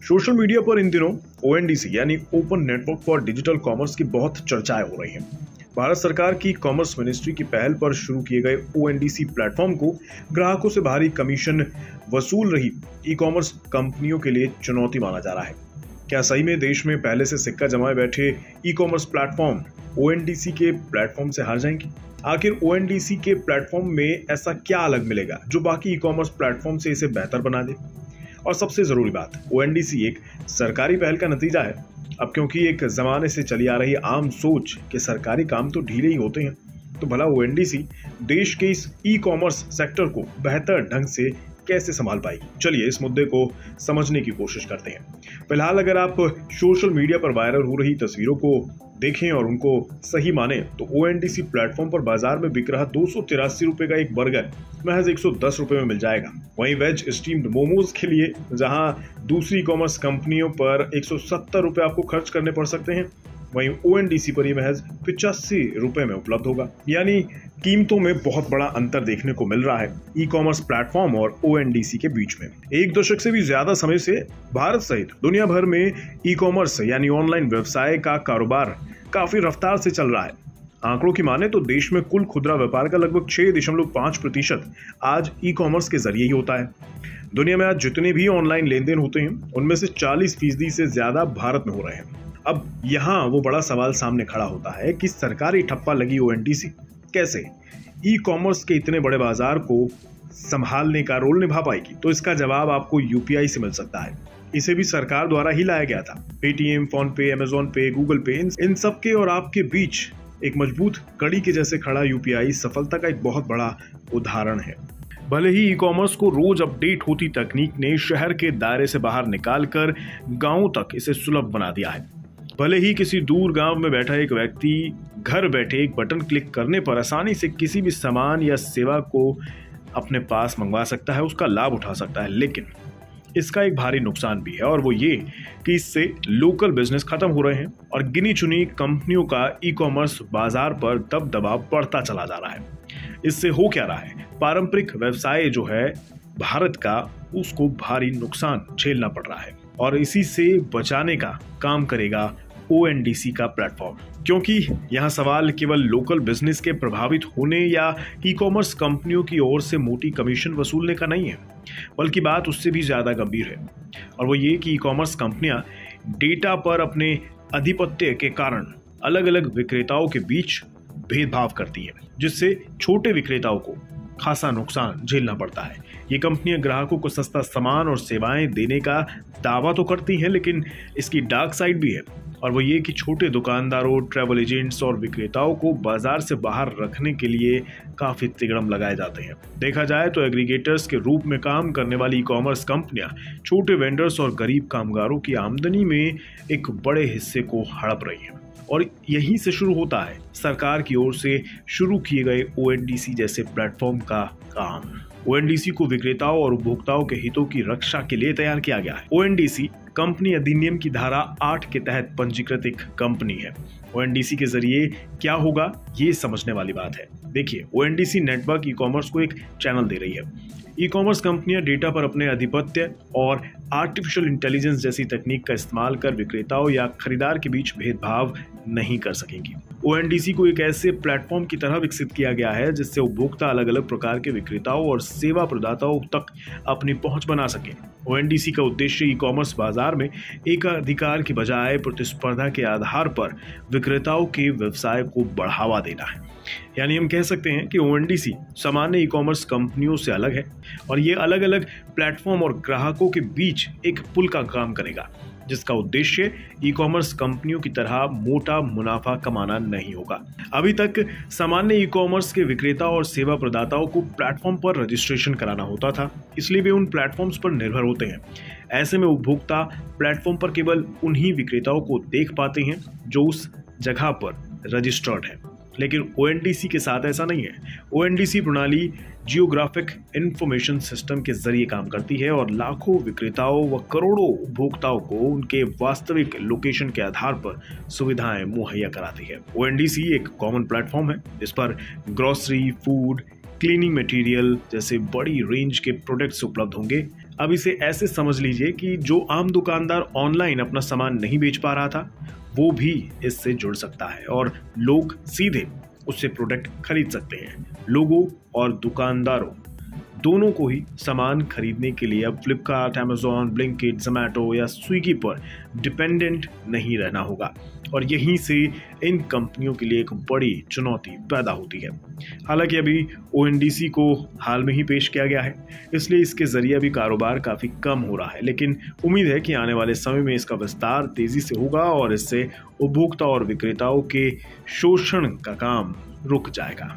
Social media पर इन दिनों ONDC यानी open network for digital commerce की बहुत चर्चाएं हो रही हैं। भारत सरकार की कॉमर्स मिनिस्ट्री की पहल पर शुरू किए गए ओएनडीसी प्लेटफॉर्म को ग्राहकों से भारी कमीशन वसूल रही ई कॉमर्स कंपनियों के लिए चुनौती माना जा रहा है। क्या सही में देश में पहले से सिक्का जमाए बैठे ई कॉमर्स प्लेटफॉर्म ओएनडीसी के प्लेटफॉर्म से हार जाएंगे? आखिर ओएनडीसी के प्लेटफॉर्म में ऐसा क्या अलग मिलेगा जो बाकी ई कॉमर्स प्लेटफॉर्म से इसे बेहतर बना दे? और सबसे जरूरी बात, ओएनडीसी एक सरकारी पहल का नतीजा है। अब क्योंकि एक जमाने से चली आ रही आम सोच कि सरकारी काम तो ढीले ही होते हैं, तो भला ओएनडीसी देश के इस ई कॉमर्स सेक्टर को बेहतर ढंग से कैसे संभाल पाएगी? चलिए इस मुद्दे को समझने की कोशिश करते हैं। फिलहाल अगर आप सोशल मीडिया पर वायरल हो रही तस्वीरों को देखें और उनको सही माने तो ओएनडीसी प्लेटफॉर्म पर बाजार में बिक रहा 283 रुपए का एक बर्गर महज 110 रुपए में मिल जाएगा। वहीं वेज स्टीम्ड मोमोज के लिए जहां दूसरी कॉमर्स कंपनियों पर 170 रुपए आपको खर्च करने पड़ सकते हैं, वहीं ओएनडीसी पर यह महज 85 रुपए में उपलब्ध होगा। यानी कीमतों में बहुत बड़ा अंतर देखने को मिल रहा है ई कॉमर्स प्लेटफॉर्म और ओएनडीसी के बीच में। एक दशक से भी ज्यादा समय से भारत सहित दुनिया भर में ई कॉमर्स यानी ऑनलाइन व्यवसाय का कारोबार काफी रफ्तार से चल रहा है। आंकड़ों की माने तो देश में कुल खुदरा व्यापार का लगभग 6.5% आज ई कॉमर्स के जरिए ही होता है। दुनिया में आज जितने भी ऑनलाइन लेन देन होते हैं उनमें से 40% से ज्यादा भारत में हो रहे हैं। अब यहाँ वो बड़ा सवाल सामने खड़ा होता है कि सरकारी ठप्पा लगी ओएनडीसी कैसे ई कॉमर्स के इतने बड़े बाजार को संभालने का रोल निभा पाएगी? तो इसका जवाब आपको यूपीआई से मिल सकता है। इसे भी सरकार द्वारा ही लाया गया था। पेटीएम, फोन पे, अमेजोन पे, गूगल पे, इन सबके और आपके बीच एक मजबूत कड़ी के जैसे खड़ा यूपीआई सफलता का एक बहुत बड़ा उदाहरण है। भले ही ई कॉमर्स को रोज अपडेट होती तकनीक ने शहर के दायरे से बाहर निकालकर गांवों तक इसे सुलभ बना दिया है। भले ही किसी दूर गांव में बैठा एक व्यक्ति घर बैठे एक बटन क्लिक करने पर आसानी से किसी भी सामान या सेवा को अपने पास मंगवा सकता है, उसका लाभ उठा सकता है, लेकिन इसका एक भारी नुकसान भी है और वो ये कि इससे लोकल बिजनेस खत्म हो रहे हैं और गिनी चुनी कंपनियों का ई कॉमर्स बाजार पर दबदबा बढ़ता चला जा रहा है। इससे हो क्या रहा है? पारंपरिक व्यवसाय जो है भारत का, उसको भारी नुकसान झेलना पड़ रहा है और इसी से बचाने का काम करेगा ओएनडीसी का प्लेटफॉर्म। क्योंकि यहाँ सवाल केवल लोकल बिजनेस के प्रभावित होने या ई कॉमर्स कंपनियों की ओर से मोटी कमीशन वसूलने का नहीं है, बल्कि बात उससे भी ज्यादा गंभीर है और वो ये कि ई कॉमर्स कंपनियां डेटा पर अपने आधिपत्य के कारण अलग अलग विक्रेताओं के बीच भेदभाव करती हैं, जिससे छोटे विक्रेताओं को खासा नुकसान झेलना पड़ता है। ये कंपनियां ग्राहकों को सस्ता सामान और सेवाएं देने का दावा तो करती हैं, लेकिन इसकी डार्क साइड भी है और वो ये कि छोटे दुकानदारों, ट्रैवल एजेंट्स और विक्रेताओं को बाजार से बाहर रखने के लिए काफी तिगड़म लगाए जाते हैं। देखा जाए तो एग्रीगेटर्स के रूप में काम करने वाली ई कॉमर्स कंपनियां छोटे वेंडर्स और गरीब कामगारों की आमदनी में एक बड़े हिस्से को हड़प रही हैं और यहीं से शुरू होता है सरकार की ओर से शुरू किए गए ओएनडीसी जैसे प्लेटफॉर्म का काम। ओएनडीसी को विक्रेताओं और उपभोक्ताओं के हितों की रक्षा के लिए तैयार किया गया है। ओएनडीसी कंपनी अधिनियम की धारा 8 के तहत पंजीकृत एक कंपनी है। ओएनडीसी के जरिए क्या होगा, ये समझने वाली बात है। देखिए, ओएनडीसी नेटवर्क ई कॉमर्स को एक चैनल दे रही है। ई कॉमर्स कंपनियां डेटा पर अपने आधिपत्य और आर्टिफिशियल इंटेलिजेंस जैसी तकनीक का इस्तेमाल कर विक्रेताओं या खरीदार के बीच भेदभाव नहीं कर सकेंगी। ओएनडीसी को एक ऐसे प्लेटफॉर्म की तरह विकसित किया गया है जिससे उपभोक्ता अलग अलग प्रकार के विक्रेताओं और सेवा प्रदाताओं तक अपनी पहुंच बना सके। ओएनडीसी का उद्देश्य ई कॉमर्स बाजार में एकाधिकार की बजाय प्रतिस्पर्धा के आधार पर विक्रेताओं के व्यवसाय को बढ़ावा देना है। यानी हम कह सकते हैं कि ओएनडीसी सामान्य ई कॉमर्स कंपनियों से अलग है और ये अलग अलग प्लेटफॉर्म और ग्राहकों के बीच एक पुल का काम करेगा, जिसका उद्देश्य ई कॉमर्स कंपनियों की तरह मोटा मुनाफा कमाना नहीं होगा। अभी तक सामान्य ई कॉमर्स के विक्रेता और सेवा प्रदाताओं को प्लेटफॉर्म पर रजिस्ट्रेशन कराना होता था, इसलिए वे उन प्लेटफॉर्म्स पर निर्भर होते हैं। ऐसे में उपभोक्ता प्लेटफॉर्म पर केवल उन्हीं विक्रेताओं को देख पाते हैं जो उस जगह पर रजिस्टर्ड है, लेकिन ओएनडीसी के साथ ऐसा नहीं है। ओएनडीसी प्रणाली जियोग्राफिक इंफॉर्मेशन सिस्टम के जरिए काम करती है और लाखों विक्रेताओं व करोड़ों उपभोक्ताओं को उनके वास्तविक लोकेशन के आधार पर सुविधाएं मुहैया कराती है। ओएनडीसी एक कॉमन प्लेटफॉर्म है जिस पर ग्रोसरी, फूड, क्लीनिंग मटेरियल जैसे बड़ी रेंज के प्रोडक्ट्स उपलब्ध होंगे। अब इसे ऐसे समझ लीजिए कि जो आम दुकानदार ऑनलाइन अपना सामान नहीं बेच पा रहा था, वो भी इससे जुड़ सकता है और लोग सीधे उससे प्रोडक्ट खरीद सकते हैं। लोगों और दुकानदारों दोनों को ही सामान खरीदने के लिए अब फ्लिपकार्ट, अमेजॉन, ब्लिंकिट, जोमैटो या स्विगी पर डिपेंडेंट नहीं रहना होगा और यहीं से इन कंपनियों के लिए एक बड़ी चुनौती पैदा होती है। हालांकि अभी ओएनडीसी को हाल में ही पेश किया गया है, इसलिए इसके जरिए अभी कारोबार काफी कम हो रहा है, लेकिन उम्मीद है कि आने वाले समय में इसका विस्तार तेजी से होगा और इससे उपभोक्ता और विक्रेताओं के शोषण का काम रुक जाएगा।